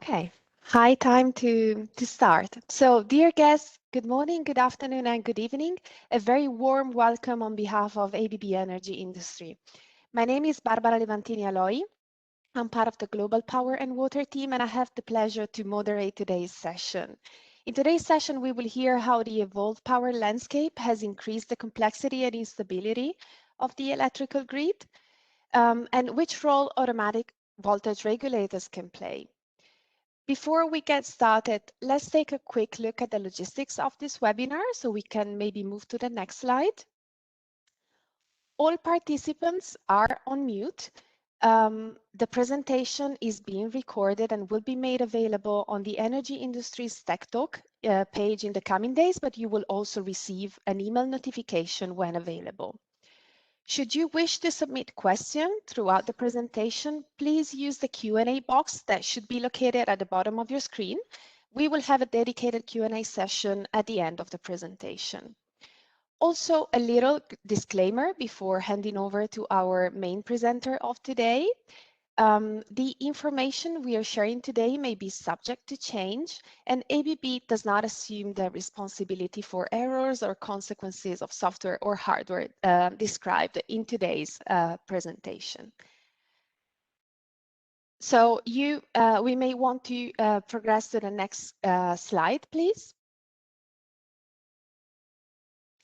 Okay, high time to start. So, dear guests, good morning, good afternoon, and good evening. A very warm welcome on behalf of ABB Energy Industry. My name is Barbara Levantini Aloi. I'm part of the Global Power and Water team, and I have the pleasure to moderate today's session. In today's session, we will hear how the evolved power landscape has increased the complexity and instability of the electrical grid, and which role automatic voltage regulators can play. Before we get started, let's take a quick look at the logistics of this webinar so we can maybe move to the next slide. All participants are on mute. The presentation is being recorded and will be made available on the Energy Industries TechTalk page in the coming days, but you will also receive an email notification when available. Should you wish to submit questions throughout the presentation, please use the Q&A box that should be located at the bottom of your screen. We will have a dedicated Q&A session at the end of the presentation. Also, a little disclaimer before handing over to our main presenter of today. The information we are sharing today may be subject to change, and ABB does not assume the responsibility for errors or consequences of software or hardware described in today's presentation. So we may want to progress to the next slide, please.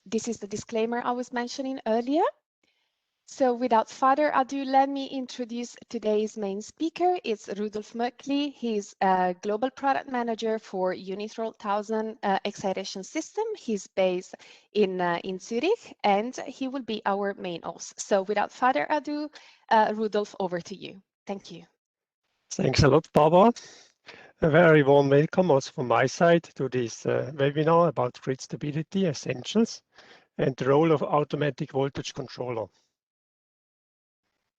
This is the disclaimer I was mentioning earlier. So without further ado, let me introduce today's main speaker. It's Rudolf Merkley. He's a Global Product Manager for Unitrol 1000 Excitation System. He's based in Zurich, and he will be our main host. So without further ado, Rudolf, over to you. Thank you. Thanks a lot, Barbara. A very warm welcome also from my side to this webinar about grid stability essentials and the role of automatic voltage controller.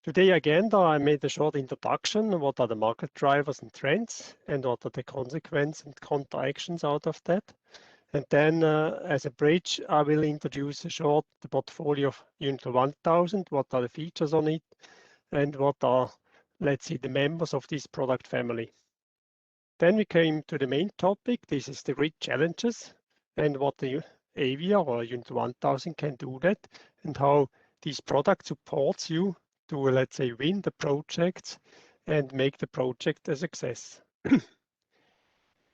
Today agenda, I made a short introduction on what are the market drivers and trends and what are the consequences and counteractions out of that. And then as a bridge, I will introduce the portfolio of Unitrol 1000, what are the features on it, and what are, let's say, the members of this product family. Then we came to the main topic. This is the grid challenges and what the AVIA or Unitrol 1000 can do that and how this product supports you to, let's say, win the projects and make the project a success.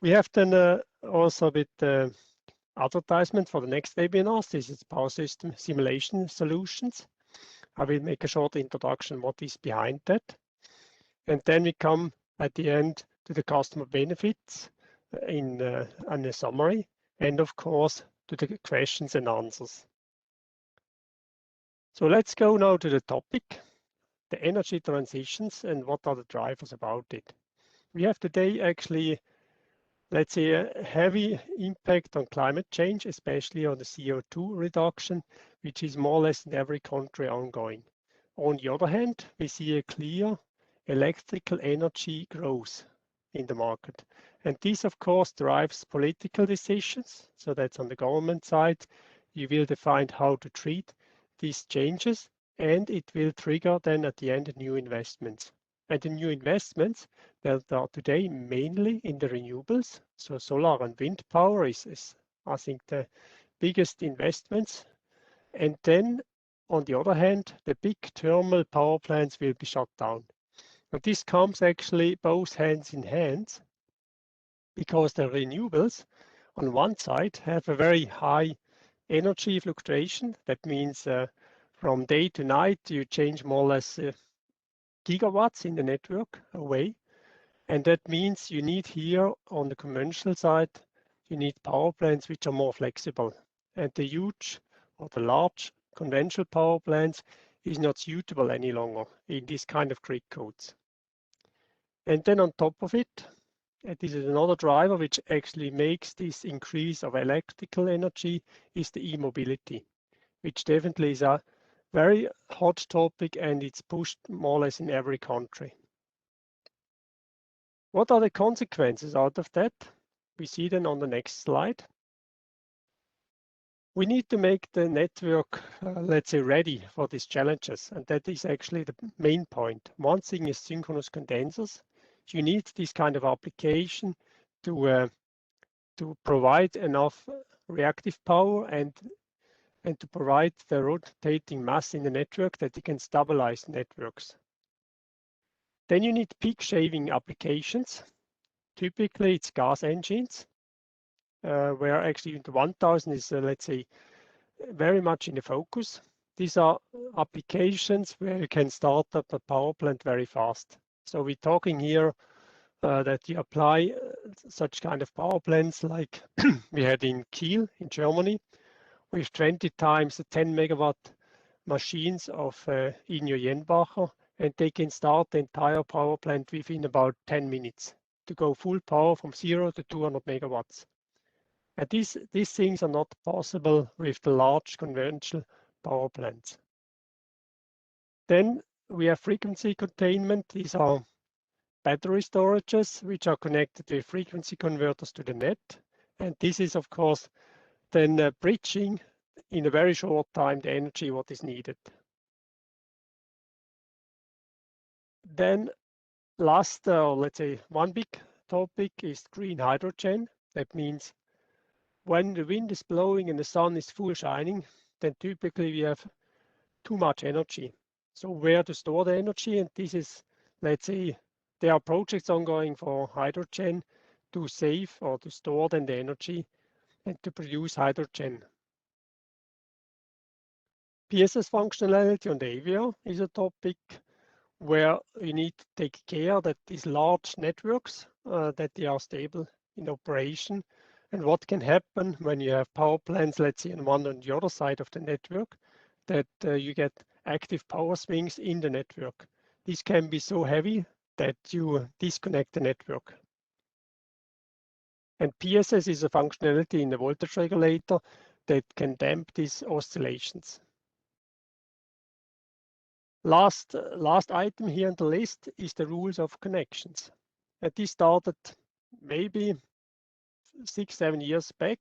We have then also a bit advertisement for the next webinars. This is Power System Simulation Solutions. I will make a short introduction what is behind that. And then we come at the end to the customer benefits in a summary, and of course to the questions and answers. So let's go now to the topic, the energy transitions and what are the drivers about it. We have today actually, let's say, a heavy impact on climate change, especially on the CO2 reduction, which is more or less in every country ongoing. On the other hand, we see a clear electrical energy growth in the market. And this, of course, drives political decisions. So that's on the government side. You will define how to treat these changes, and it will trigger then at the end new investments. And the new investments that are today mainly in the renewables. So solar and wind power is I think, the biggest investments. And then on the other hand, the big thermal power plants will be shut down. But this comes actually both hands in hand because the renewables on one side have a very high energy fluctuation. That means from day to night, you change more or less gigawatts in the network away. And that means you need here on the conventional side, you need power plants which are more flexible. And the huge or the large conventional power plants is not suitable any longer in this kind of grid codes. And then on top of it, this is another driver which actually makes this increase of electrical energy is the e-mobility, which definitely is a very hot topic and it's pushed more or less in every country. What are the consequences out of that? We see them on the next slide. We need to make the network, let's say, ready for these challenges. And that is actually the main point. One thing is synchronous condensers. you need this kind of application to provide enough reactive power and to provide the rotating mass in the network that you can stabilize networks. Then you need peak shaving applications. Typically, it's gas engines, where actually the 1000 is, let's say, very much in the focus. These are applications where you can start up a power plant very fast. So we're talking here that you apply such kind of power plants like we had in Kiel in Germany with 20 times the 10 megawatt machines of Inyo Jenbacher, and they can start the entire power plant within about 10 minutes to go full power from 0 to 200 megawatts. And these things are not possible with the large conventional power plants. Then we have frequency containment. These are battery storages which are connected with frequency converters to the net. And this is, of course, then bridging in a very short time the energy what is needed. Then last, let's say, one big topic is green hydrogen. That means when the wind is blowing and the sun is full shining, then typically we have too much energy. So where to store the energy? And this is, let's say, there are projects ongoing for hydrogen to save or to store then the energy and to produce hydrogen. PSS functionality on the AVR is a topic where you need to take care that these large networks, that they are stable in operation. And what can happen when you have power plants, let's say, on one and the other side of the network, that you get active power swings in the network. This can be so heavy that you disconnect the network. And PSS is a functionality in the voltage regulator that can damp these oscillations. Last item here on the list is the rules of connections. And this started maybe 6-7 years back.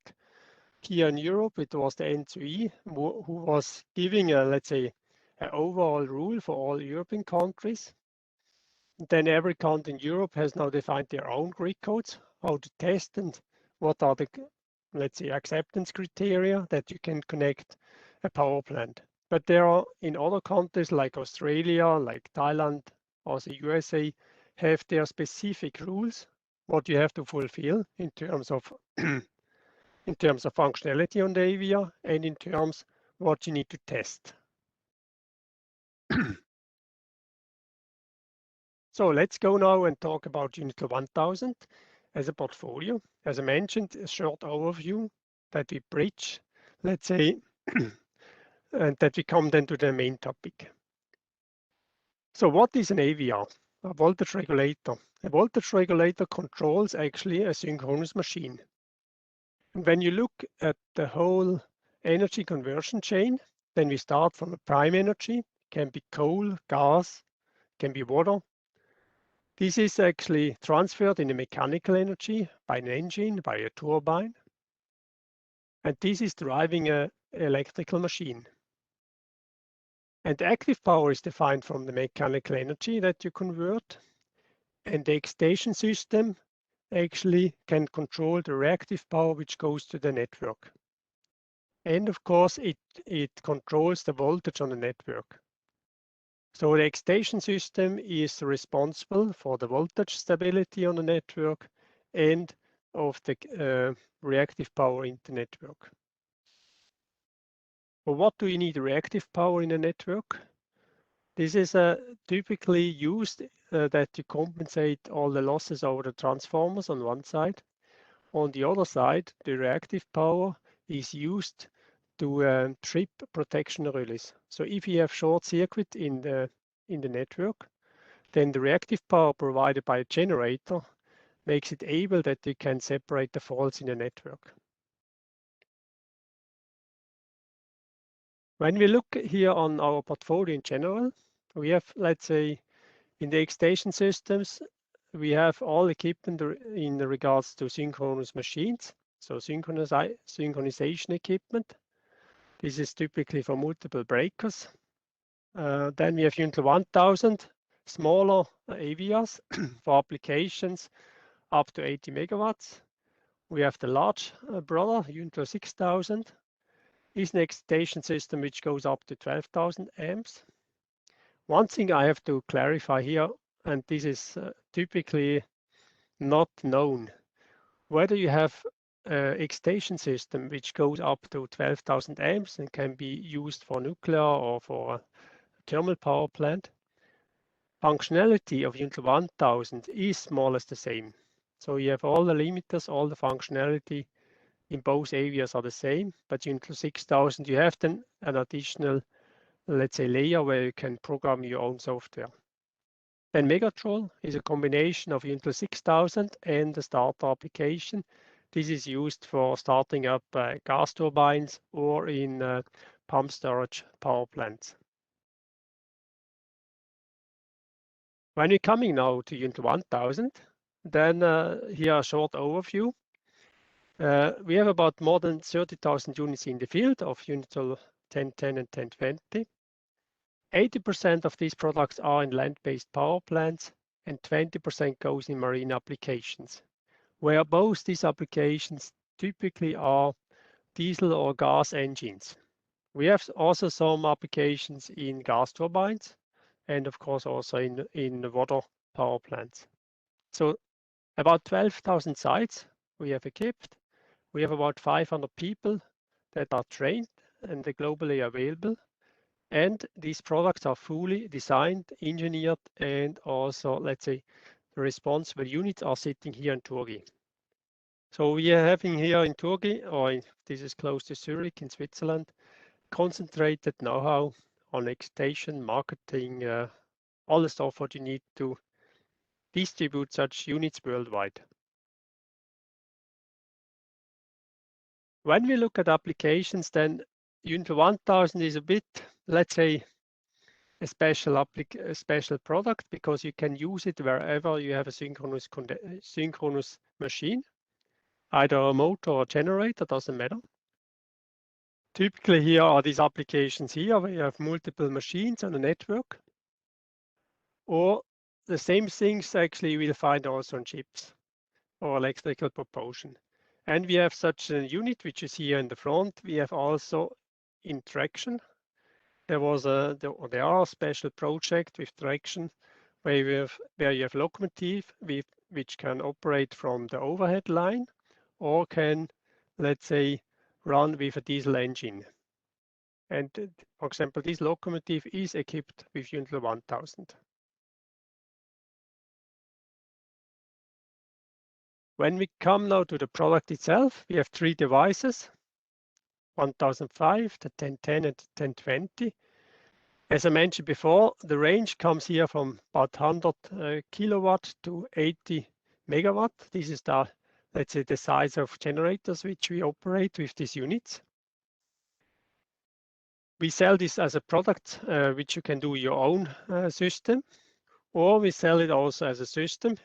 Here in Europe, it was the N2E who was giving let's say, an overall rule for all European countries. Then every country in Europe has now defined their own grid codes, how to test and what are the, let's say, acceptance criteria that you can connect a power plant. But there are in other countries like Australia, like Thailand, or the USA, have their specific rules, what you have to fulfill in terms of in terms of functionality on the AVR and in terms what you need to test. So let's go now and talk about Untitled 1000 as a portfolio. As I mentioned, a short overview that we bridge, let's say, and that we come then to the main topic. So what is an AVR? A voltage regulator. A voltage regulator controls actually a synchronous machine. And when you look at the whole energy conversion chain, then we start from a prime energy, can be coal, gas, can be water. This is actually transferred in a mechanical energy by an engine, by a turbine. And this is driving an electrical machine. And the active power is defined from the mechanical energy that you convert. And the excitation system actually can control the reactive power which goes to the network. And of course, it controls the voltage on the network. So the excitation system is responsible for the voltage stability on the network and of the reactive power in the network. For what do you need reactive power in a network? This is typically used that to compensate all the losses over the transformers on one side. On the other side, the reactive power is used to trip protection relays. So if you have short circuit in the network, then the reactive power provided by a generator makes it able that you can separate the faults in the network. When we look here on our portfolio in general, we have, let's say, in the excitation systems, we have all equipment in regards to synchronous machines, so synchronization equipment. This is typically for multiple breakers. Then we have Untitled 1000. smaller AVRs for applications up to 80 megawatts. We have the large brother, Unitol 6000, is an excitation system which goes up to 12,000 amps. One thing I have to clarify here, and this is typically not known, whether you have an excitation system which goes up to 12,000 amps and can be used for nuclear or for a thermal power plant, functionality of Unitol 1000 is more or less the same. So you have all the limiters, all the functionality in both areas are the same, but Unitol 6000, you have then an additional, let's say, layer where you can program your own software. Then Megatrol is a combination of Unitol 6000 and the starter application. This is used for starting up gas turbines or in pump storage power plants. When we're coming now to Unitol 1000, then here a short overview. We have about more than 30,000 units in the field of Unitol 1010 and 1020. 80% of these products are in land-based power plants and 20% goes in marine applications, where both these applications typically are diesel or gas engines. We have also some applications in gas turbines and of course also in water power plants. So about 12,000 sites we have equipped. We have about 500 people that are trained and they're globally available. And these products are fully designed, engineered, and also, let's say, the responsible units are sitting here in Turkey. So we are having here in Turkey, or this is close to Zurich in Switzerland, concentrated know-how on excitation, marketing, all the stuff what you need to distribute such units worldwide. When we look at applications, then Unitol 1000 is a bit, let's say, a special product because you can use it wherever you have a synchronous machine, either a motor or generator, doesn't matter. Typically here are these applications here where you have multiple machines on a network, or the same things actually you will find also on chips or electrical propulsion. And we have such a unit which is here in the front. We have also in traction. There are a special project with traction where you have locomotive which can operate from the overhead line or can, let's say, run with a diesel engine. And for example, this locomotive is equipped with Unitol 1000. When we come now to the product itself, we have three devices, 1005, the 1010 and the 1020. As I mentioned before, the range comes here from about 100 kilowatt to 80 megawatt. This is the, let's say, the size of generators which we operate with these units. We sell this as a product which you can do your own system, or we sell it also as a system.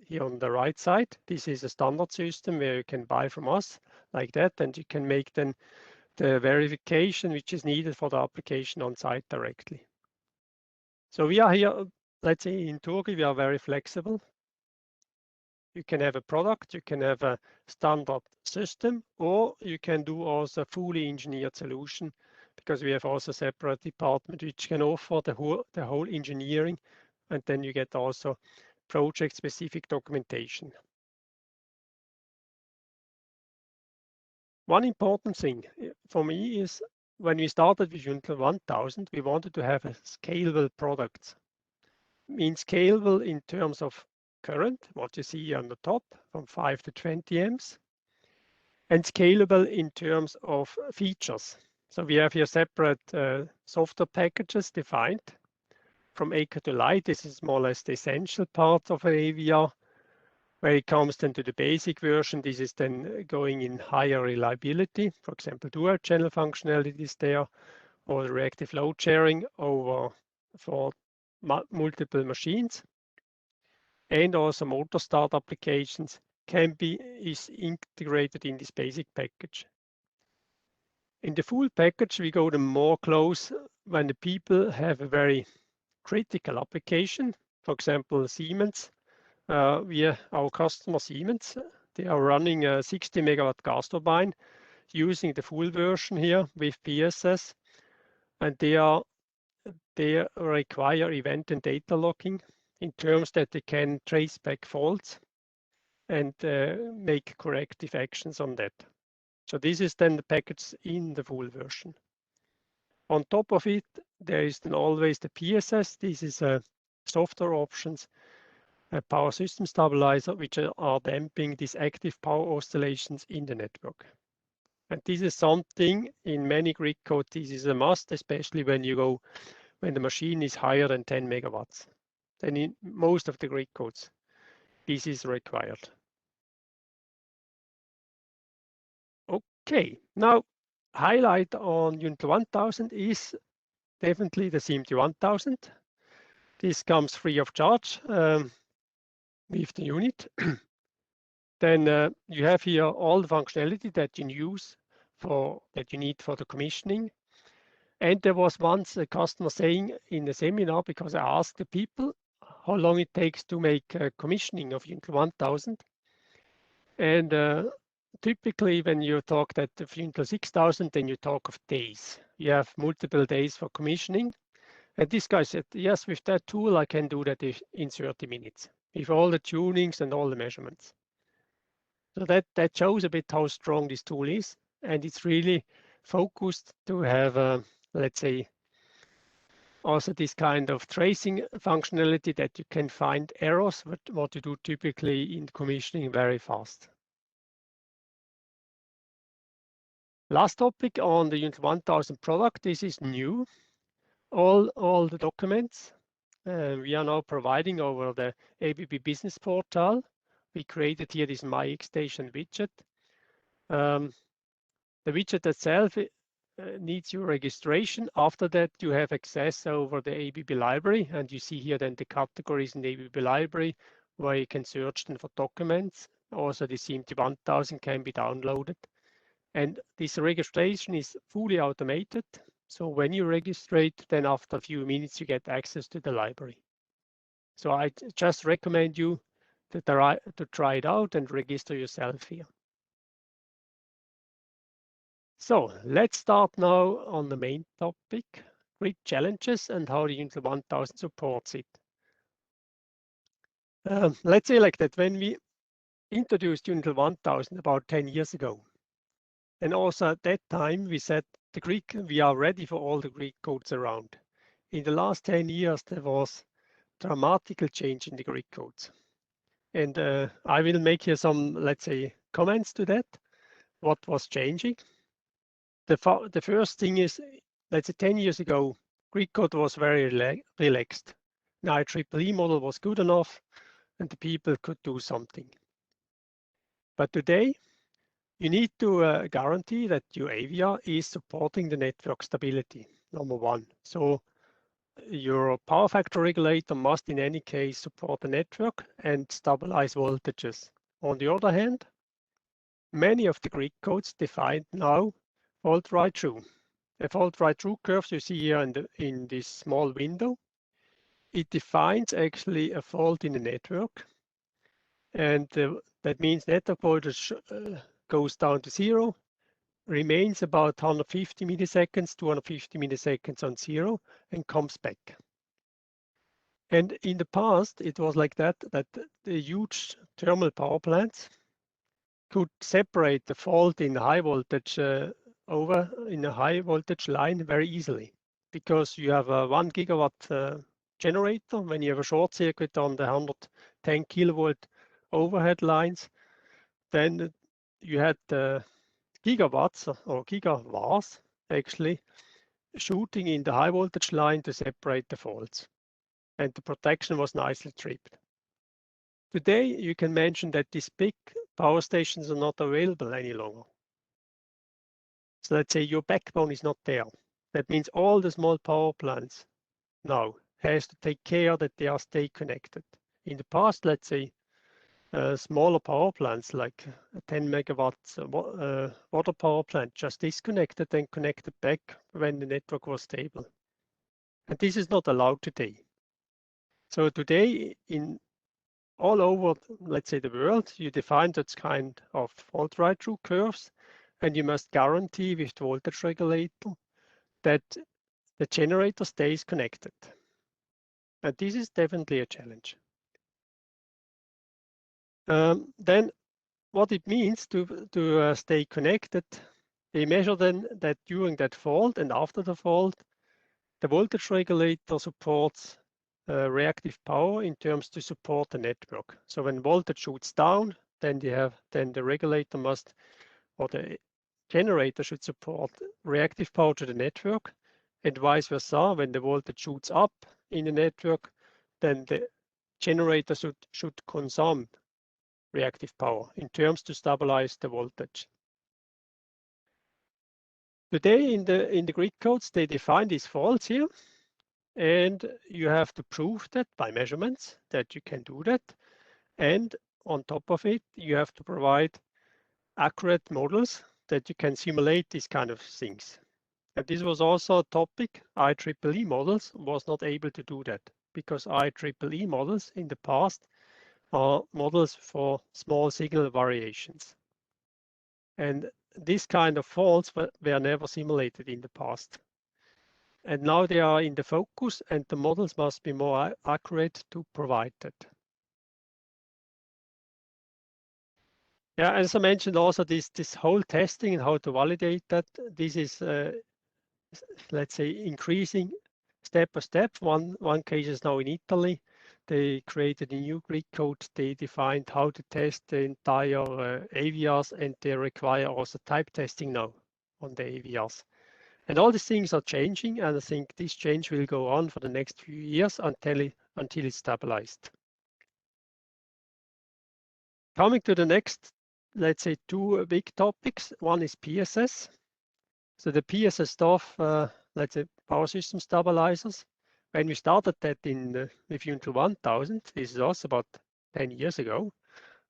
Here on the right side, this is a standard system where you can buy from us like that, and you can make then the verification which is needed for the application on site directly. So we are here, let's say in Turkey, we are very flexible. You can have a product, you can have a standard system, or you can do also a fully engineered solution because we have also a separate department which can offer the whole engineering, and then you get also project-specific documentation. One important thing for me is when we started with Unitol 1000, we wanted to have a scalable product. Means scalable in terms of current, what you see on the top, from 5 to 20 amps, and scalable in terms of features. So we have here separate software packages defined from Acre to Light. This is more or less the essential part of an AVR. Where it comes then to the basic version, this is then going in higher reliability. For example, dual channel functionality is there, or reactive load sharing over for multiple machines. And also motor start applications is integrated in this basic package. In the full package, we go more close when the people have a very critical application. For example, Siemens, our customer Siemens, they are running a 60 megawatt gas turbine using the full version here with PSS, and they require event and data logging in terms that they can trace back faults and make corrective actions on that. So this is then the package in the full version. On top of it, there is then always the PSS. This is software options, a power system stabilizer, which are damping these active power oscillations in the network. And this is something in many grid codes, this is a must, especially when the machine is higher than 10 megawatts. Then in most of the grid codes, this is required. Okay, now highlight on Unit 1000 is definitely the CMT 1000. This comes free of charge with the unit. Then you have here all the functionality that you need for the commissioning. And there was once a customer saying in the seminar, because I asked the people how long it takes to make commissioning of Unit 1000. And typically when you talk that of Unit 6000, then you talk of days. You have multiple days for commissioning. And this guy said, yes, with that tool, I can do that in 30 minutes with all the tunings and all the measurements. So that shows a bit how strong this tool is. And it's really focused to have, let's say, also this kind of tracing functionality that you can find errors, what you do typically in commissioning very fast. Last topic on the Unit 1000 product, this is new. All the documents we are now providing over the ABB Business Portal. We created here this My X-Station widget. The widget itself needs your registration. After that, you have access over the ABB library, and you see here then the categories in the ABB library where you can search them for documents. Also, the CMT 1000 can be downloaded. And this registration is fully automated. So when you register, then after a few minutes, you get access to the library. So I just recommend you to try it out and register yourself here. So let's start now on the main topic, grid challenges and how the Unit 1000 supports it. Let's say like that, when we introduced Unit 1000 about 10 years ago, and also at that time we said we are ready for all the grid codes around. In the last 10 years, there was dramatic change in the grid codes. And I will make here some, let's say, comments to that, what was changing. The first thing is, let's say 10 years ago, grid code was very relaxed. Now IEEE model was good enough and the people could do something. But today, you need to guarantee that your AVR is supporting the network stability, number one. So your power factor regulator must in any case support the network and stabilize voltages. On the other hand, many of the grid codes define now fault right-through. The fault right-through curves you see here in this small window, it defines actually a fault in the network. And that means network voltage goes down to zero, remains about 150 milliseconds, 250 milliseconds on zero, and comes back. And in the past, it was like that the huge thermal power plants could separate the fault in high voltage over in a high voltage line very easily, because you have a 1 gigawatt generator. When you have a short circuit on the 110 kilovolt overhead lines, then you had gigawatts or gigavars actually shooting in the high voltage line to separate the faults. And the protection was nicely tripped. Today, you can mention that these big power stations are not available any longer. So let's say your backbone is not there. That means all the small power plants now has to take care that they are stay connected. In the past, let's say smaller power plants like a 10 megawatts water power plant just disconnected and connected back when the network was stable. And this is not allowed today. So today, in all over, let's say, the world, you define that kind of fault ride-through curves, and you must guarantee with the voltage regulator that the generator stays connected. And this is definitely a challenge. Then what it means to stay connected, they measure then that during that fault and after the fault, the voltage regulator supports reactive power in terms to support the network. So when voltage shoots down, then the regulator must, or the generator should support reactive power to the network, and vice versa. When the voltage shoots up in the network, then the generator should consume reactive power in terms to stabilize the voltage. Today in the grid codes, they define these faults here, and you have to prove that by measurements that you can do that. And on top of it, you have to provide accurate models that you can simulate these kind of things. And this was also a topic. IEEE models was not able to do that because IEEE models in the past are models for small signal variations. And this kind of faults were never simulated in the past. And now they are in the focus, and the models must be more accurate to provide that. Yeah, as I mentioned also, this whole testing and how to validate that, this is, let's say, increasing step by step. One case is now in Italy. They created a new grid code. They defined how to test the entire AVRs, and they require also type testing now on the AVRs. And all these things are changing, and I think this change will go on for the next few years until it's stabilized. Coming to the next, let's say, two big topics. One is PSS. So the PSS stuff, let's say, power system stabilizers. When we started that with Until 1000, this is also about 10 years ago,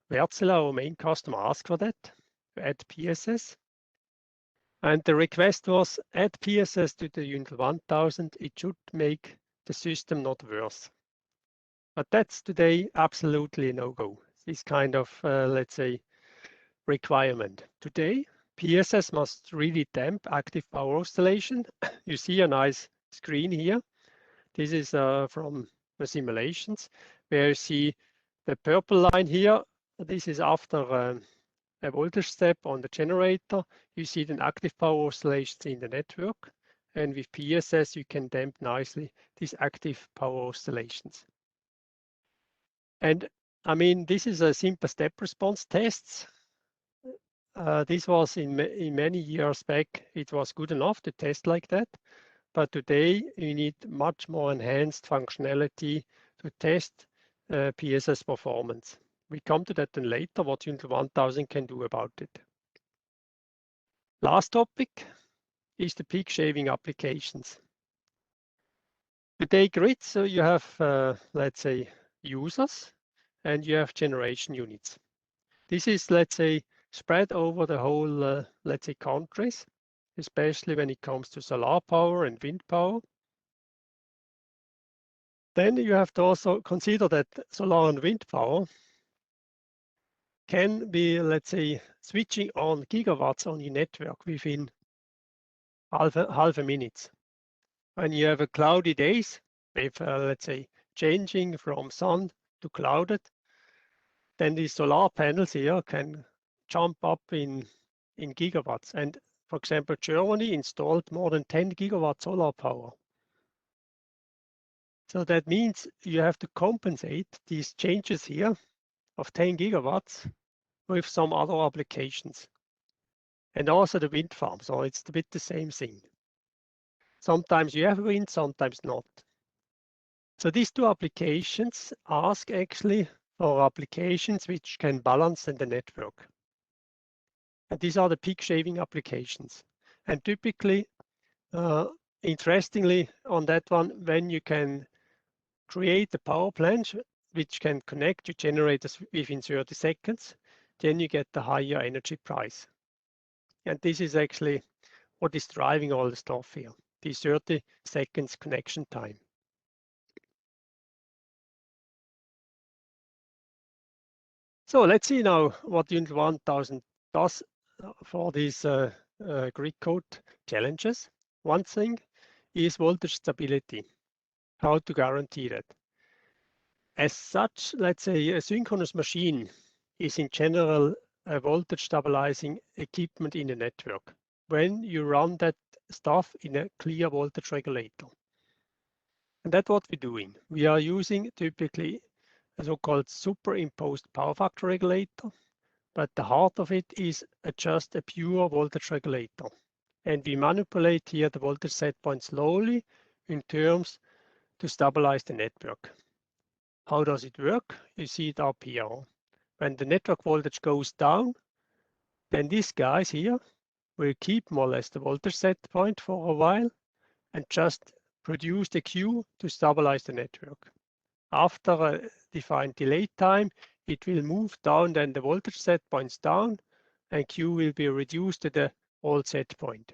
Wärtsilä, our main customer, asked for that, to add PSS. And the request was, add PSS to the Until 1000, it should make the system not worse. But that's today absolutely no-go, this kind of, let's say, requirement. Today, PSS must really damp active power oscillation. You see a nice screen here. This is from the simulations, where you see the purple line here. This is after a voltage step on the generator. You see the active power oscillations in the network. And with PSS, you can damp nicely these active power oscillations. And I mean, this is a simple step response tests. This was in many years back, it was good enough to test like that. But today, you need much more enhanced functionality to test PSS performance. We come to that then later, what Until 1000 can do about it. Last topic is the peak shaving applications. Today grids, so you have, let's say, users, and you have generation units. This is, let's say, spread over the whole, let's say, countries, especially when it comes to solar power and wind power. Then you have to also consider that solar and wind power can be, let's say, switching on gigawatts on your network within half a minute. When you have a cloudy days with, let's say, changing from sun to clouded, then the solar panels here can jump up in gigawatts. And for example, Germany installed more than 10 gigawatt solar power. So that means you have to compensate these changes here of 10 gigawatts with some other applications. And also the wind farm, so it's a bit the same thing. Sometimes you have wind, sometimes not. So these two applications ask actually for applications which can balance in the network. And these are the peak shaving applications. And typically, interestingly on that one, when you can create a power plant which can connect your generators within 30 seconds, then you get the higher energy price. And this is actually what is driving all the stuff here, the 30 seconds connection time. So let's see now what Unit 1000 does for these grid code challenges. One thing is voltage stability, how to guarantee that. As such, let's say a synchronous machine is in general a voltage stabilizing equipment in a network when you run that stuff in a clear voltage regulator. And that's what we're doing. We are using typically a so-called superimposed power factor regulator, but the heart of it is just a pure voltage regulator. And we manipulate here the voltage set point slowly in terms to stabilize the network. How does it work? You see it up here. When the network voltage goes down, then these guys here will keep more or less the voltage set point for a while and just produce the Q to stabilize the network. After a defined delay time, it will move down, then the voltage set points down, and Q will be reduced to the old set point.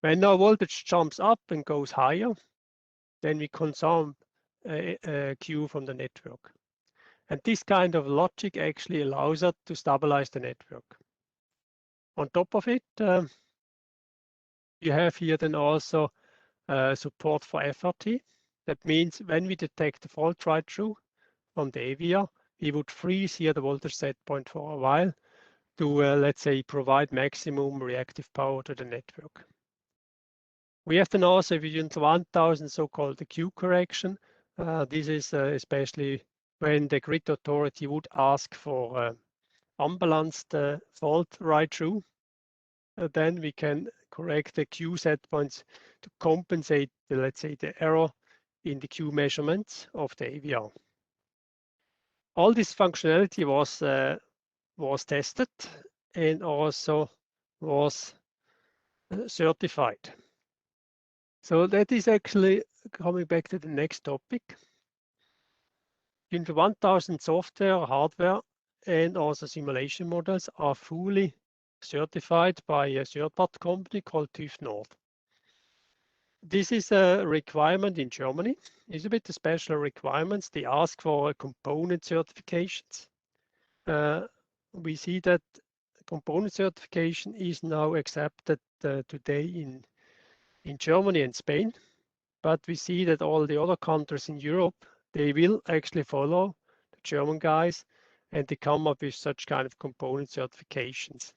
When now voltage jumps up and goes higher, then we consume Q from the network. And this kind of logic actually allows us to stabilize the network. On top of it, you have here then also support for FRT. That means when we detect a fault right through from the AVR, we would freeze here the voltage set point for a while to, let's say, provide maximum reactive power to the network. We have then also Unit 1000 so-called the Q correction. This is especially when the grid authority would ask for unbalanced fault right through. Then we can correct the Q set points to compensate, let's say, the error in the Q measurements of the AVR. All this functionality was tested and also was certified. So that is actually coming back to the next topic. Unit 1000 software, hardware, and also simulation models are fully certified by a third-party company called TÜV Nord. This is a requirement in Germany. It's a bit of special requirements. They ask for component certifications. We see that component certification is now accepted today in Germany and Spain, but we see that all the other countries in Europe, they will actually follow the German guys and they come up with such kind of component certifications.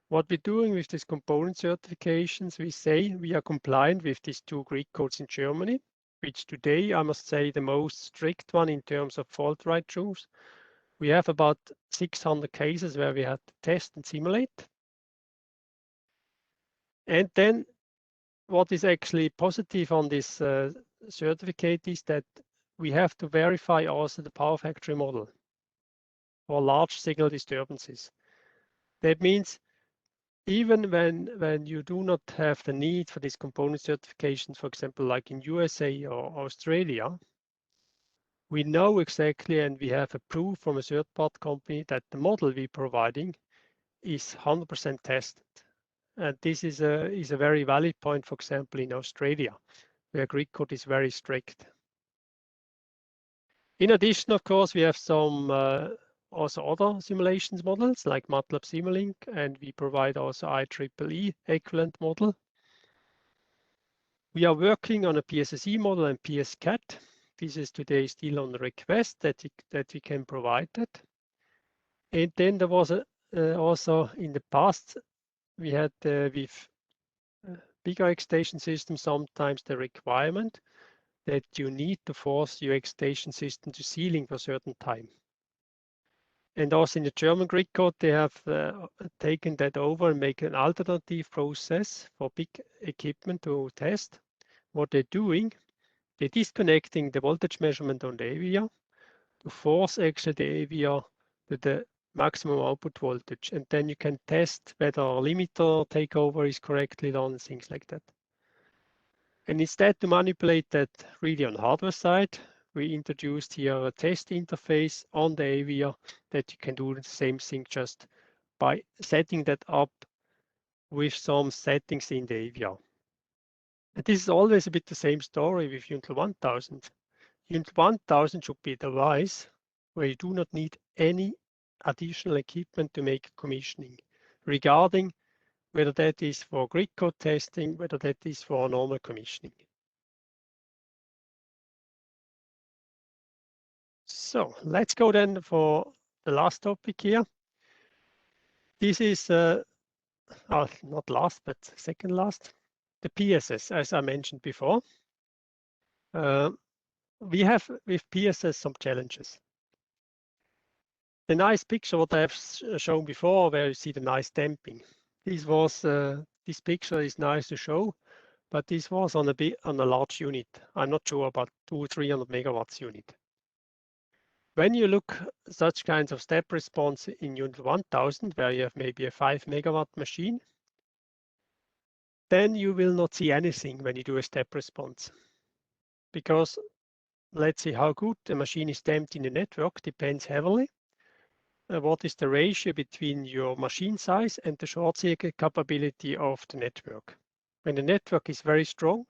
What we're doing with these component certifications, we say we are compliant with these two grid codes in Germany, which today I must say the most strict one in terms of fault right throughs. We have about 600 cases where we had to test and simulate. And then what is actually positive on this certificate is that we have to verify also the power factory model for large signal disturbances. That means even when you do not have the need for these component certifications, for example, like in USA or Australia, we know exactly and we have a proof from a third-party company that the model we're providing is 100% tested. And this is a very valid point, for example, in Australia, where grid code is very strict. In addition, of course, we have some also other simulations models like MATLAB Simulink, and we provide also IEEE equivalent model. We are working on a PSSE model and PSCAT. This is today still on request that we can provide that. And then there was also in the past, we had with bigger extension systems sometimes the requirement that you need to force your extension system to ceiling for a certain time. And also in the German grid code, they have taken that over and make an alternative process for big equipment to test. What they're doing, they're disconnecting the voltage measurement on the AVR to force actually the AVR to the maximum output voltage. And then you can test whether limiter takeover is correctly done, things like that. And instead to manipulate that really on hardware side, we introduced here a test interface on the AVR that you can do the same thing just by setting that up with some settings in the AVR. And this is always a bit the same story with Unit 1000. Unit 1000 should be a device where you do not need any additional equipment to make commissioning, regarding whether that is for grid code testing, whether that is for normal commissioning. So let's go then for the last topic here. This is not last, but second last, the PSS, as I mentioned before. We have with PSS some challenges. The nice picture what I have shown before, where you see the nice damping. This picture is nice to show, but this was on a large unit. I'm not sure about 200-300 megawatts unit. When you look such kinds of step response in unit 1000, where you have maybe a 5 megawatt machine, then you will not see anything when you do a step response. Because let's see how good the machine is damped in the network depends heavily. What is the ratio between your machine size and the short circuit capability of the network? When the network is very strong,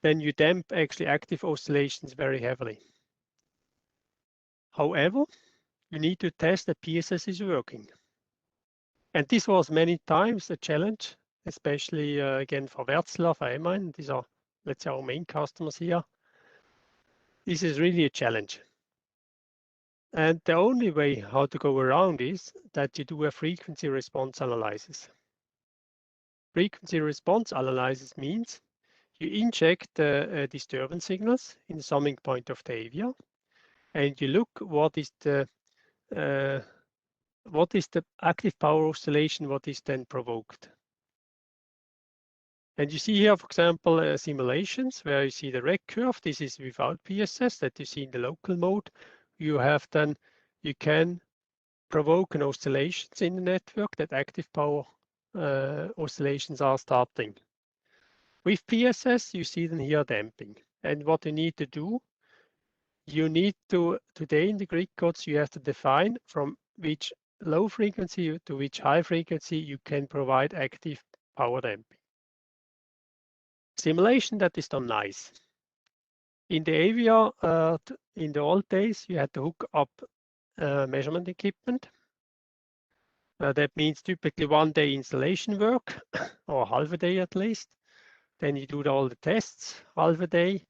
then you damp actually active oscillations very heavily. However, you need to test that PSS is working. And this was many times a challenge, especially again for Wärtsilä, for Emine. These are, let's say, our main customers here. This is really a challenge. And the only way how to go around is that you do a frequency response analysis. Frequency response analysis means you inject disturbance signals in the summing point of the AVR, and you look what is the active power oscillation, what is then provoked. And you see here, for example, simulations where you see the red curve. This is without PSS that you see in the local mode. You can provoke an oscillations in the network that active power oscillations are starting. With PSS, you see them here damping. And what you need to do, you need to, today in the grid codes, you have to define from which low frequency to which high frequency you can provide active power damping. Simulation that is done nice. In the AVR, in the old days, you had to hook up measurement equipment. That means typically 1 day installation work, or half a day at least. Then you do all the tests, half a day,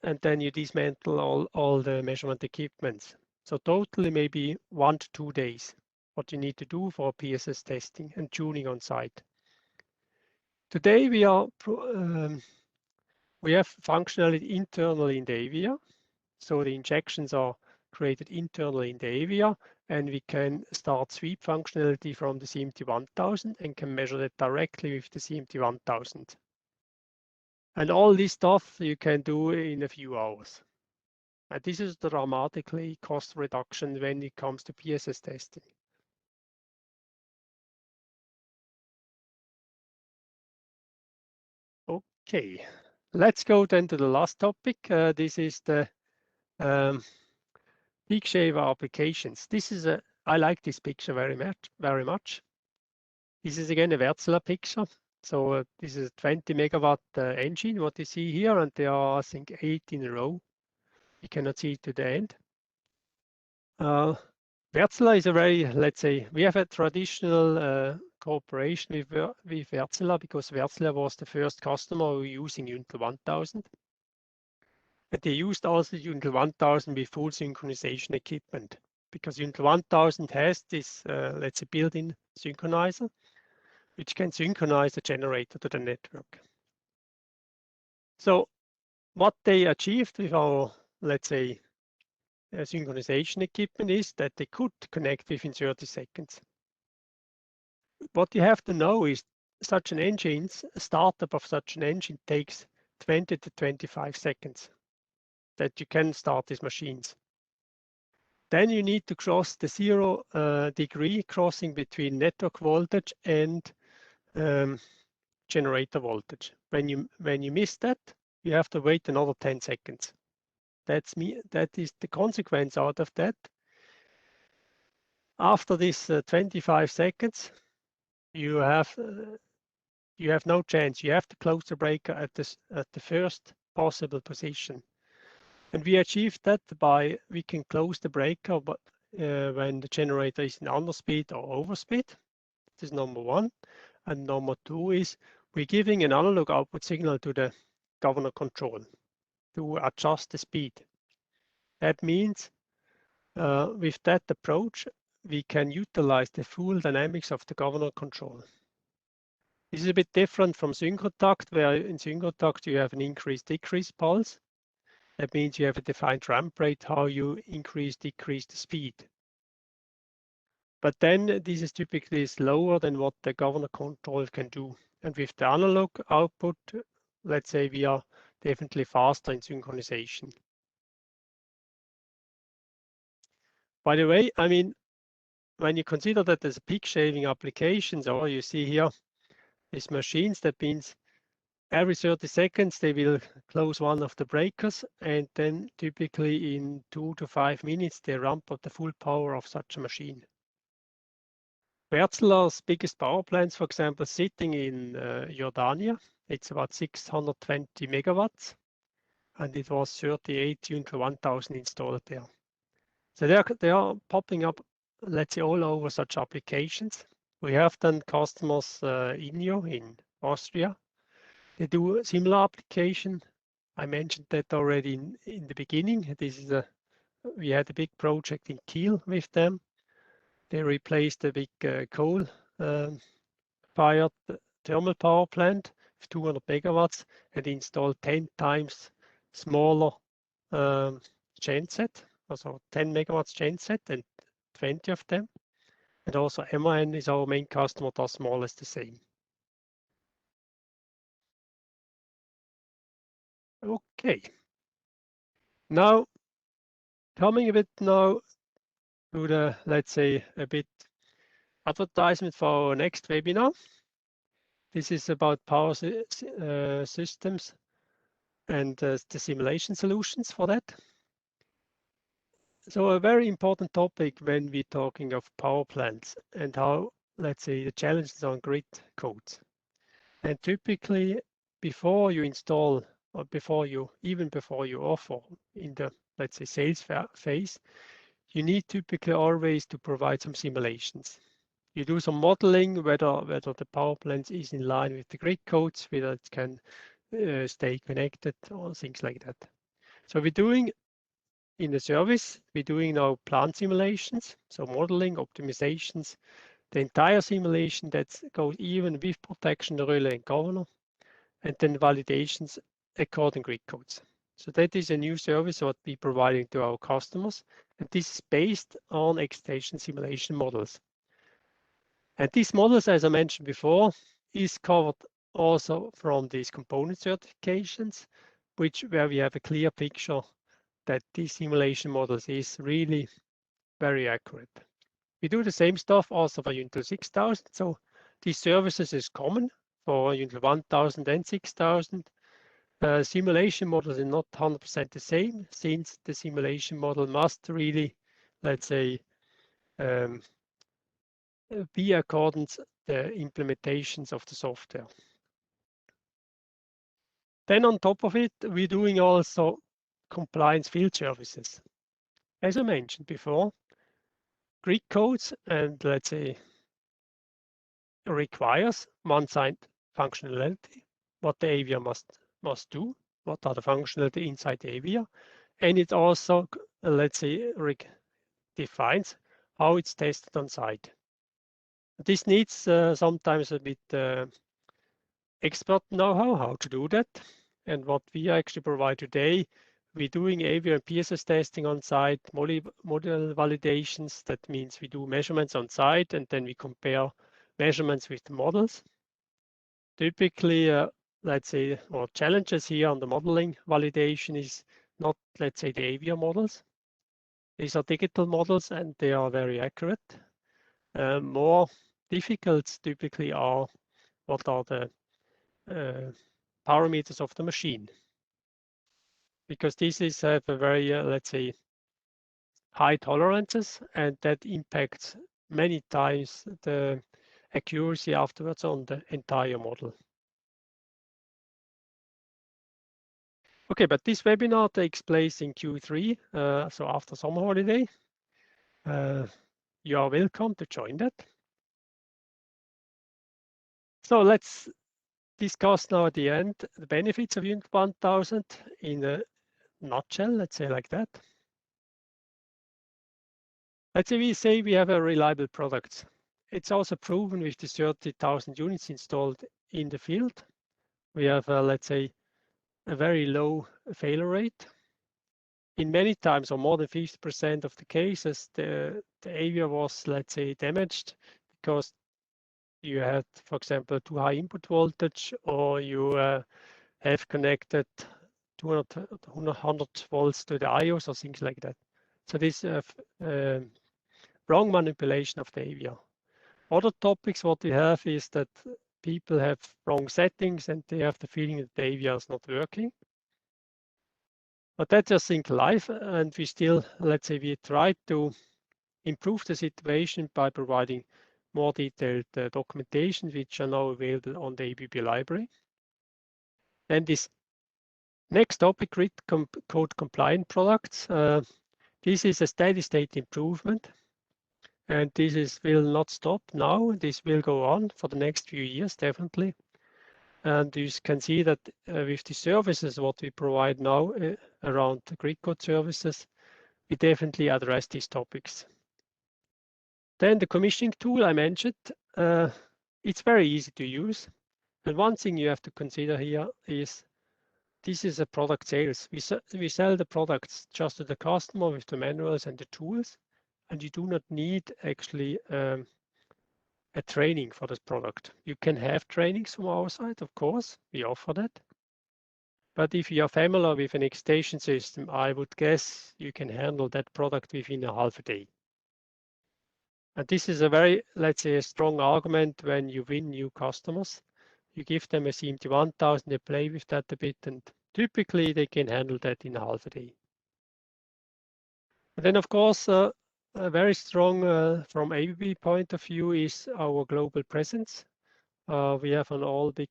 and then you dismantle all the measurement equipments. So totally maybe 1 to 2 days, what you need to do for PSS testing and tuning on site. Today we have functionality internally in the AVR. So the injections are created internally in the AVR, and we can start sweep functionality from the CMT1000 and can measure that directly with the CMT1000. And all this stuff you can do in a few hours. And this is dramatically cost reduction when it comes to PSS testing. Okay, let's go then to the last topic. This is the peak shaver applications. I like this picture very much. This is again a Wärtsilä picture. So this is a 20 megawatt engine, what you see here, and there are, I think, 8 in a row. You cannot see it to the end. Wärtsilä is a very, let's say, we have a traditional cooperation with Wärtsilä because Wärtsilä was the first customer using Untitled 1000. But they used also Untitled 1000 with full synchronization equipment because Untitled 1000 has this, let's say, built-in synchronizer, which can synchronize the generator to the network. So what they achieved with our, let's say, synchronization equipment is that they could connect within 30 seconds. What you have to know is such an engine, startup of such an engine takes 20 to 25 seconds that you can start these machines. Then you need to cross the 0 degree crossing between network voltage and generator voltage. When you miss that, you have to wait another 10 seconds. That is the consequence out of that. After this 25 seconds, you have no chance. You have to close the breaker at the first possible position. And we achieve that by we can close the breaker but when the generator is in underspeed or overspeed. This is number one. And number two is we're giving an analog output signal to the governor control to adjust the speed. That means with that approach, we can utilize the full dynamics of the governor control. This is a bit different from synchrotakt, where in synchrotakt you have an increase-decrease pulse. That means you have a defined ramp rate, how you increase, decrease the speed. But then this is typically slower than what the governor control can do. And with the analog output, let's say we are definitely faster in synchronization. By the way, I mean, when you consider that there's peak shaving applications, or you see here these machines, that means every 30 seconds they will close one of the breakers, and then typically in 2 to 5 minutes they ramp up the full power of such a machine. Wärtsilä's biggest power plants, for example, sitting in Jordania, it's about 620 megawatts, and it was 38 Unit 1000 installed there. So they are popping up, let's say, all over such applications. We have then customers INNIO in Austria. They do a similar application. I mentioned that already in the beginning. This is we had a big project in Kiel with them. They replaced a big coal-fired thermal power plant of 200 megawatts and installed 10 times smaller genset, also 10 megawatts genset and 20 of them. And also MAN is our main customer, does more or less the same. Okay. Now, coming a bit now to the, let's say, a bit advertisement for our next webinar. This is about power systems and the simulation solutions for that. So a very important topic when we're talking of power plants and how, let's say, the challenges on grid codes. And typically, before you install or even before you offer in the, let's say, sales phase, you need typically always to provide some simulations. You do some modeling, whether the power plant is in line with the grid codes, whether it can stay connected or things like that. So we're doing in the service, we're doing now plant simulations, so modeling, optimizations, the entire simulation that goes even with protection, relay and governor, and then validations according grid codes. So that is a new service what we're providing to our customers, and this is based on excitation simulation models. And these models, as I mentioned before, is covered also from these component certifications, where we have a clear picture that these simulation models is really very accurate. We do the same stuff also for Unit 6000. So these services is common for Unit 1000 and 6000. Simulation models are not 100% the same, since the simulation model must really, let's say, be according to the implementations of the software. Then on top of it, we're doing also compliance field services. As I mentioned before, grid codes and, let's say, requires one-side functionality, what the AVR must do, what are the functionality inside the AVR, and it also, let's say, defines how it's tested on site. This needs sometimes a bit expert know-how how to do that, and what we actually provide today, we're doing AVR and PSS testing on site, model validations. That means we do measurements on site and then we compare measurements with the models. Typically, let's say, or challenges here on the modeling validation is not, let's say, the AVR models. These are digital models and they are very accurate. More difficult typically are what are the parameters of the machine, because these have a very, let's say, high tolerances, and that impacts many times the accuracy afterwards on the entire model. Okay, but this webinar takes place in Q3, so after summer holiday. You are welcome to join that. So let's discuss now at the end the benefits of Unit 1000 in a nutshell, let's say like that. Let's say we have a reliable product. It's also proven with the 30,000 units installed in the field. We have, let's say, a very low failure rate. In many times, or more than 50% of the cases, the AVIA was, let's say, damaged because you had, for example, too high input voltage, or you have connected 100 volts to the IOs or things like that. So this wrong manipulation of the AVIA. Other topics what we have is that people have wrong settings and they have the feeling that the AVIA is not working. But that's just think life, and we still, let's say, we try to improve the situation by providing more detailed documentation, which are now available on the ABB library. And this next topic, grid code compliant products. This is a steady state improvement, and this will not stop now. This will go on for the next few years, definitely. And you can see that with the services what we provide now around the grid code services, we definitely address these topics. Then the commissioning tool I mentioned, it's very easy to use. And one thing you have to consider here is this is a product sales. We sell the products just to the customer with the manuals and the tools, and you do not need actually a training for this product. You can have trainings from our side, of course, we offer that. But if you are familiar with an extension system, I would guess you can handle that product within a half a day. And this is a very, let's say, a strong argument when you win new customers. You give them a CMT 1000, they play with that a bit, and typically they can handle that in a half a day. And then, of course, a very strong from ABB point of view is our global presence. We have on all big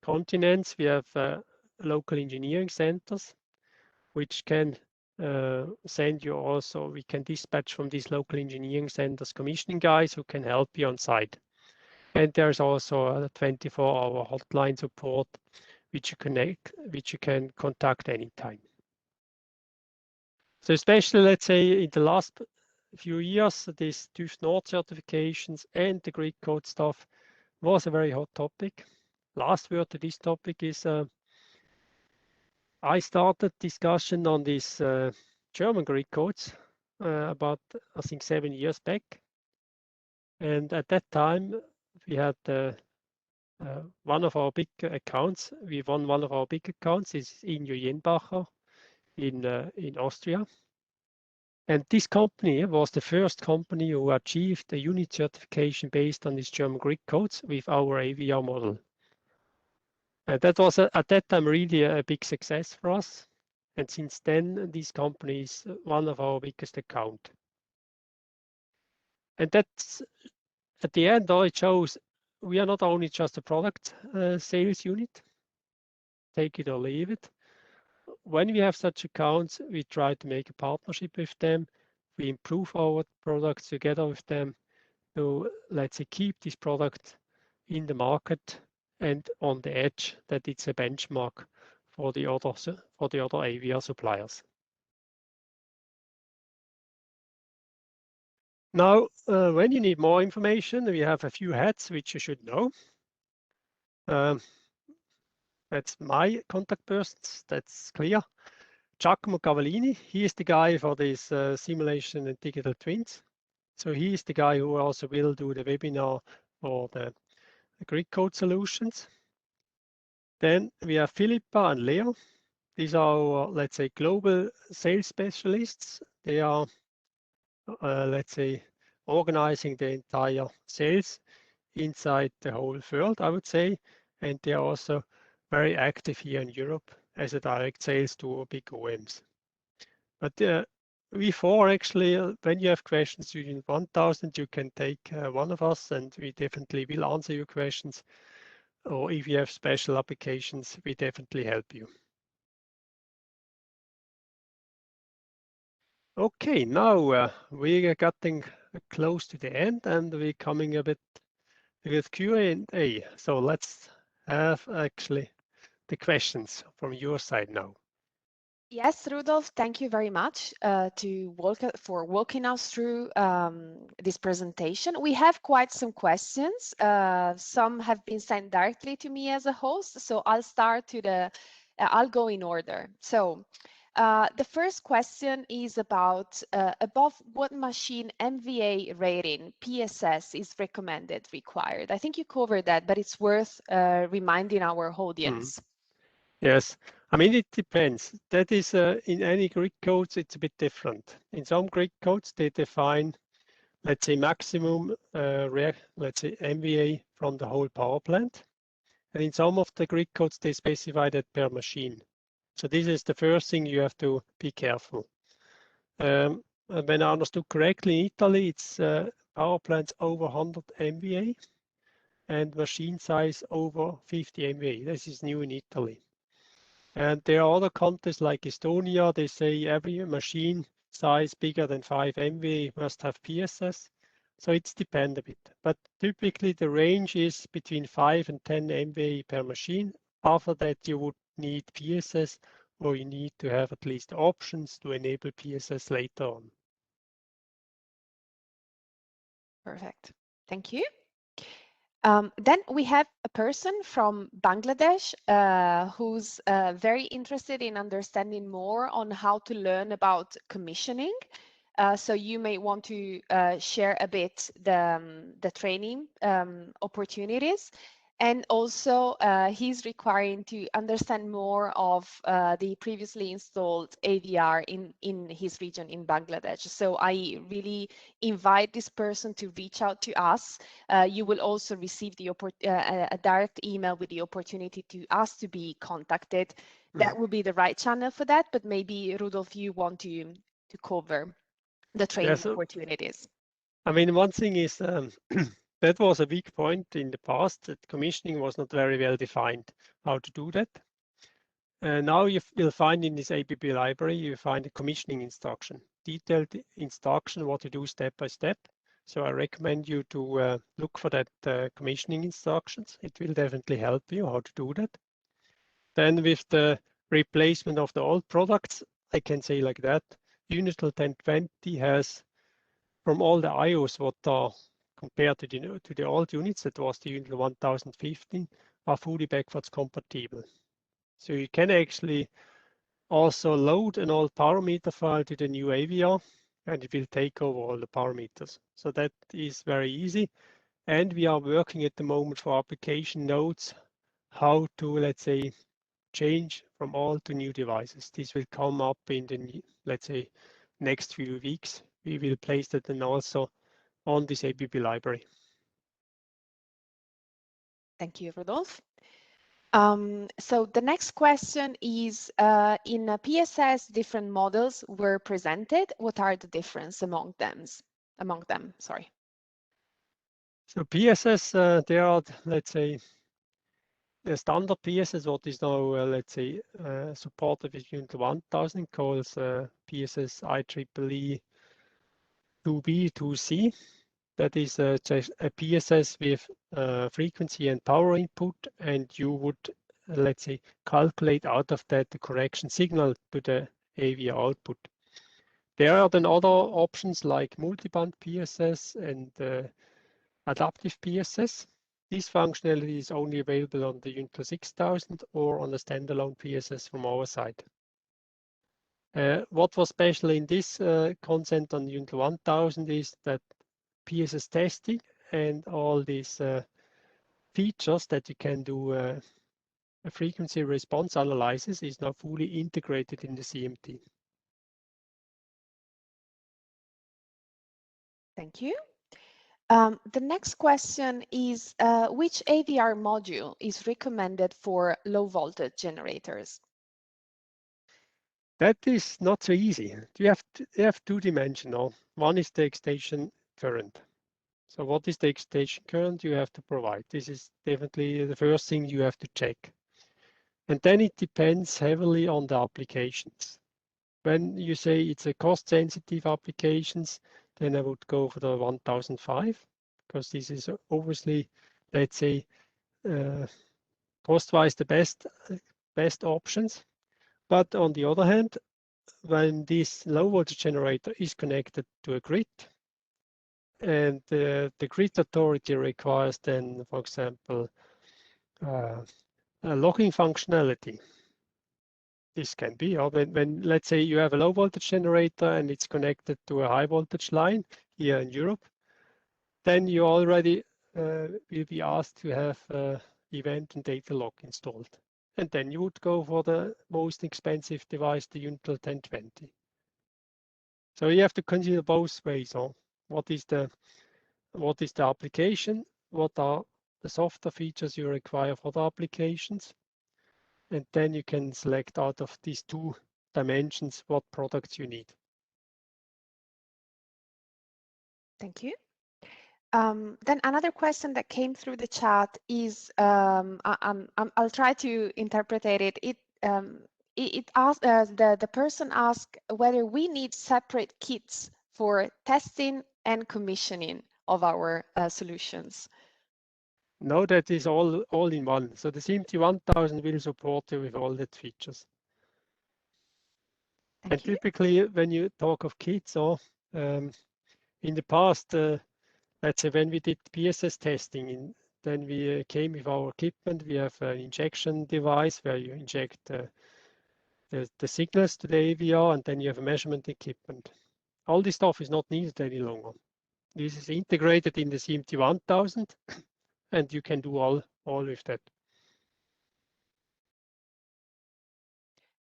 continents, we have local engineering centers, which can send you also, we can dispatch from these local engineering centers commissioning guys who can help you on site. And there's also a 24-hour hotline support, which you can contact anytime. So especially, let's say, in the last few years, these TÜV Nord certifications and the grid code stuff was a very hot topic. Last word to this topic is I started discussion on these German grid codes about, I think, 7 years back. And at that time, we had one of our big accounts. We won one of our big accounts is Injo Jenbacher in Austria. And this company was the first company who achieved a unit certification based on these German grid codes with our AVR model. That was at that time really a big success for us. And since then, this company is one of our biggest account. And that's at the end, all it shows we are not only just a product sales unit, take it or leave it. When we have such accounts, we try to make a partnership with them. We improve our products together with them to, let's say, keep this product in the market and on the edge, that it's a benchmark for the other AVR suppliers. Now, when you need more information, we have a few hats which you should know. That's my contact persons, that's clear. Giacomo Cavallini, he is the guy for this simulation and digital twins. So he is the guy who also will do the webinar for the grid code solutions. Then we have Philippa and Leo. These are our, let's say, global sales specialists. They are, let's say, organizing the entire sales inside the whole world, I would say. And they are also very active here in Europe as a direct sales to big OEMs. But we four actually, when you have questions using 1000, you can take one of us and we definitely will answer your questions. or if you have special applications, we definitely help you. Okay, now we are getting close to the end and we're coming a bit with Q&A. So let's have actually the questions from your side now. Yes, Rudolf, thank you very much for walking us through this presentation. We have quite some questions. Some have been sent directly to me as a host, so I'll go in order. So the first question is about above what machine MVA rating PSS is required. I think you covered that, but it's worth reminding our audience. Yes, I mean, it depends. That is, in any grid codes, it's a bit different. In some grid codes, they define, let's say, maximum, let's say, MVA from the whole power plant. And in some of the grid codes, they specify that per machine. So this is the first thing you have to be careful. When I understood correctly, in Italy, it's power plants over 100 MVA and machine size over 50 MVA. This is new in Italy. And there are other countries like Estonia, they say every machine size bigger than 5 MVA must have PSS. So it's depend a bit. But typically the range is between 5 and 10 MVA per machine. After that, you would need PSS, or you need to have at least options to enable PSS later on. Perfect. Thank you. Then we have a person from Bangladesh who's very interested in understanding more on how to learn about commissioning. So you may want to share a bit the training opportunities. And also he's requiring to understand more of the previously installed AVR in his region in Bangladesh. So I really invite this person to reach out to us. You will also receive a direct email with the opportunity to ask to be contacted. That will be the right channel for that, but maybe Rudolf, you want to cover the training opportunities. I mean, one thing is that was a weak point in the past, that commissioning was not very well defined how to do that. Now you'll find in this ABB library, you find a commissioning instruction, detailed instruction, what to do step by step. So I recommend you to look for that commissioning instructions. It will definitely help you how to do that. Then with the replacement of the old products, I can say like that, Unital 1020 has, from all the IOs what are compared to the old units, that was the Unital 1015, are fully backwards compatible. So you can actually also load an old parameter file to the new AVR, and it will take over all the parameters. So that is very easy. And we are working at the moment for application notes, how to, let's say, change from old to new devices. This will come up in the, let's say, next few weeks. We will place that and also on this ABB library. Thank you, Rudolf. So the next question is, in PSS, different models were presented. What are the difference among them? Sorry. So PSS, there are, let's say, the standard PSS, what is now, let's say, supported with Unit 1000, calls PSS IEEE 2B, 2C. That is just a PSS with frequency and power input, and you would, let's say, calculate out of that the correction signal to the AVR output. There are then other options like multiband PSS and adaptive PSS. This functionality is only available on the Until 6000 or on a standalone PSS from our side. What was special in this consent on Until 1000 is that PSS testing and all these features that you can do a frequency response analysis is now fully integrated in the CMT. Thank you. The next question is, which AVR module is recommended for low voltage generators? That is not so easy. You have two dimensional. One is the extension current. So what is the excitation current you have to provide? This is definitely the first thing you have to check. And then it depends heavily on the applications. When you say it's a cost-sensitive applications, then I would go for the 1005, because this is obviously, let's say, cost-wise the best options. But on the other hand, when this low voltage generator is connected to a grid, and the grid authority requires then, for example, a logging functionality. This can be, or when let's say you have a low voltage generator and it's connected to a high voltage line here in Europe, then you already will be asked to have event and data log installed. And then you would go for the most expensive device, the Untitled 1020. So you have to consider both ways. Huh? What is the application? What are the software features you require for the applications? And then you can select out of these two dimensions what products you need. Thank you. Then another question that came through the chat is, I'll try to interpret it. It asked, the person asked whether we need separate kits for testing and commissioning of our solutions. No, that is all in one. So the CMT 1000 will support you with all that features. Thank And you. typically, when you talk of kits, or in the past, let's say when we did PSS testing, then we came with our equipment. We have an injection device where you inject the signals to the AVR, and then you have a measurement equipment. All this stuff is not needed any longer. This is integrated in the CMT 1000, and you can do all with that.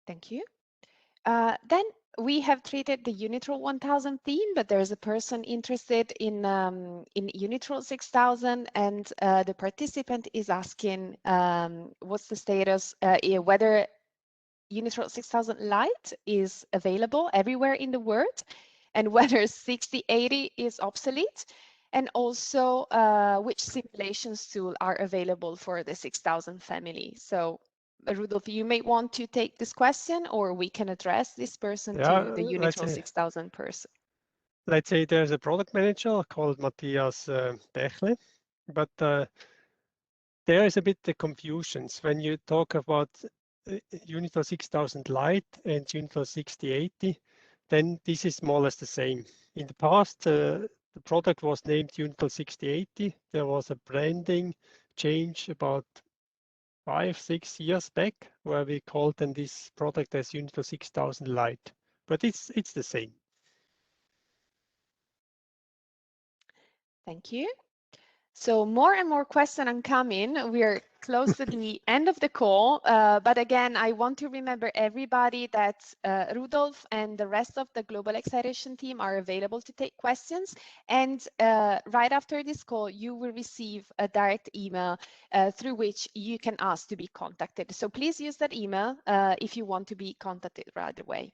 Thank you. Then we have treated the Unitrol 1000 theme, but there's a person interested in Unitrol 6000, and the participant is asking what's the status, whether Unitrol 6000 Lite is available everywhere in the world, and whether 6080 is obsolete, and also which simulations tools are available for the 6000 family. So Rudolf, you may want to take this question, or we can address this person to the Unitrol 6000 person. Let's say there's a product manager called Matthias Bechle, but there is a bit the confusions when you talk about Unitrol 6000 Lite and Unitrol 6080. Then this is more or less the same. In the past, the product was named Unitrol 6080. There was a branding change about 5-6 years back, where we called then this product as Unitrol 6000 Lite, but it's the same. Thank you. So more and more questions are coming. We're close to the end of the call, but again, I want to remember everybody that Rudolf and the rest of the Global Acceleration team are available to take questions. And right after this call, you will receive a direct email through which you can ask to be contacted. So please use that email if you want to be contacted right away.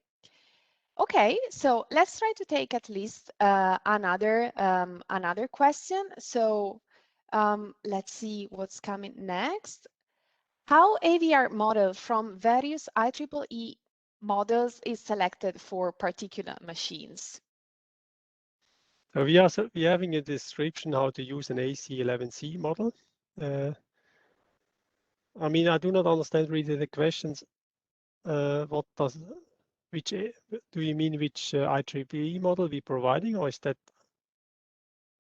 Okay, so let's try to take at least another question. So let's see what's coming next. How AVR model from various IEEE models is selected for particular machines? So we are having a description how to use an AC11C model. I mean, I do not understand really the questions. Which do you mean which IEEE model we're providing, or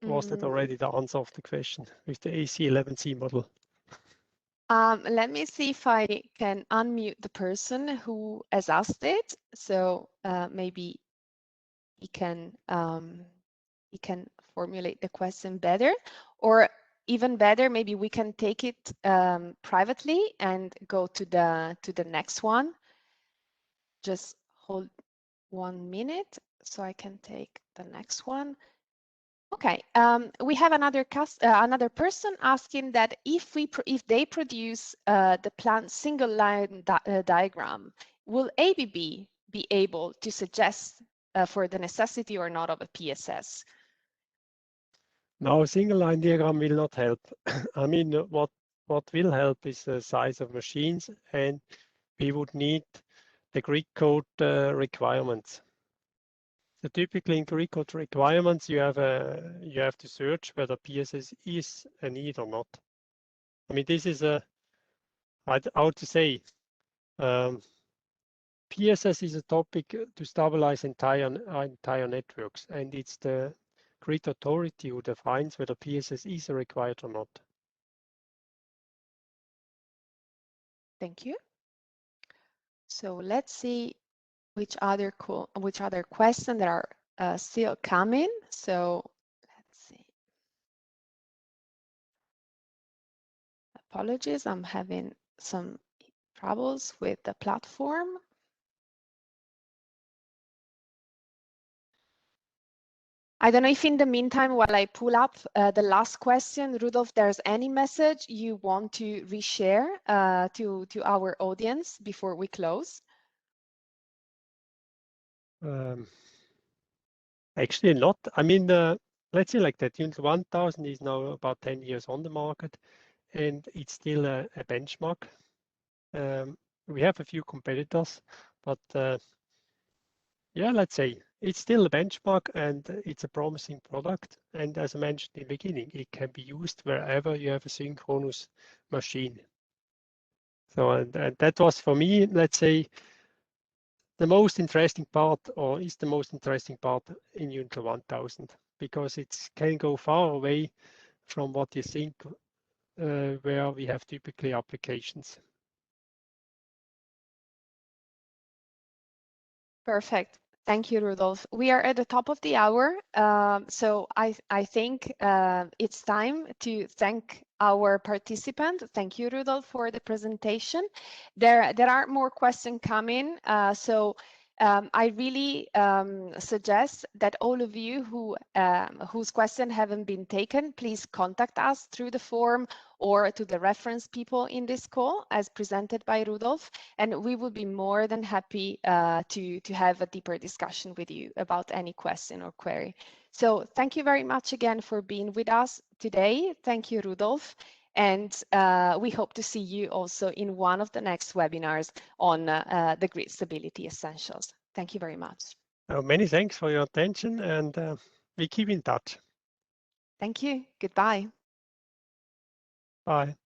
was that already the answer of the question with the AC11C model? Let me see if I can unmute the person who has asked it. So maybe he can formulate the question better, or even better, maybe we can take it privately and go to the next one. Just hold 1 minute so I can take the next one. Okay, we have another person asking that if they produce the plant single line diagram, will ABB be able to suggest for the necessity or not of a PSS? No, single line diagram will not help. I mean, what will help is the size of machines, and we would need the grid code requirements. So typically in grid code requirements, you have to search whether PSS is a need or not. I mean, this is how to say, PSS is a topic to stabilize entire networks, and it's the grid authority who defines whether PSS is required or not. Thank you. So let's see which other questions that are still coming. So let's see. Apologies, I'm having some troubles with the platform. I don't know if in the meantime, while I pull up the last question, Rudolf, there's any message you want to reshare to our audience before we close? Actually not. I mean, let's say like that, Unit 1000 is now about 10 years on the market, and it's still a benchmark. We have a few competitors, but yeah, let's say it's still a benchmark and it's a promising product. And as I mentioned in the beginning, it can be used wherever you have a synchronous machine. So, and that was for me, let's say, the most interesting part, or is the most interesting part in Unit 1000, because it can go far away from what you think where we have typically applications. Perfect. Thank you, Rudolf. We are at the top of the hour, so I think it's time to thank our participant. Thank you, Rudolf, for the presentation. There are more questions coming, so I really suggest that all of you whose questions haven't been taken, please contact us through the form or to the reference people in this call as presented by Rudolf, and we will be more than happy to have a deeper discussion with you about any question or query. So thank you very much again for being with us today. Thank you, Rudolf. And we hope to see you also in one of the next webinars on the grid stability essentials. Thank you very much. Many thanks for your attention, and we keep in touch. Thank you. Goodbye. Bye.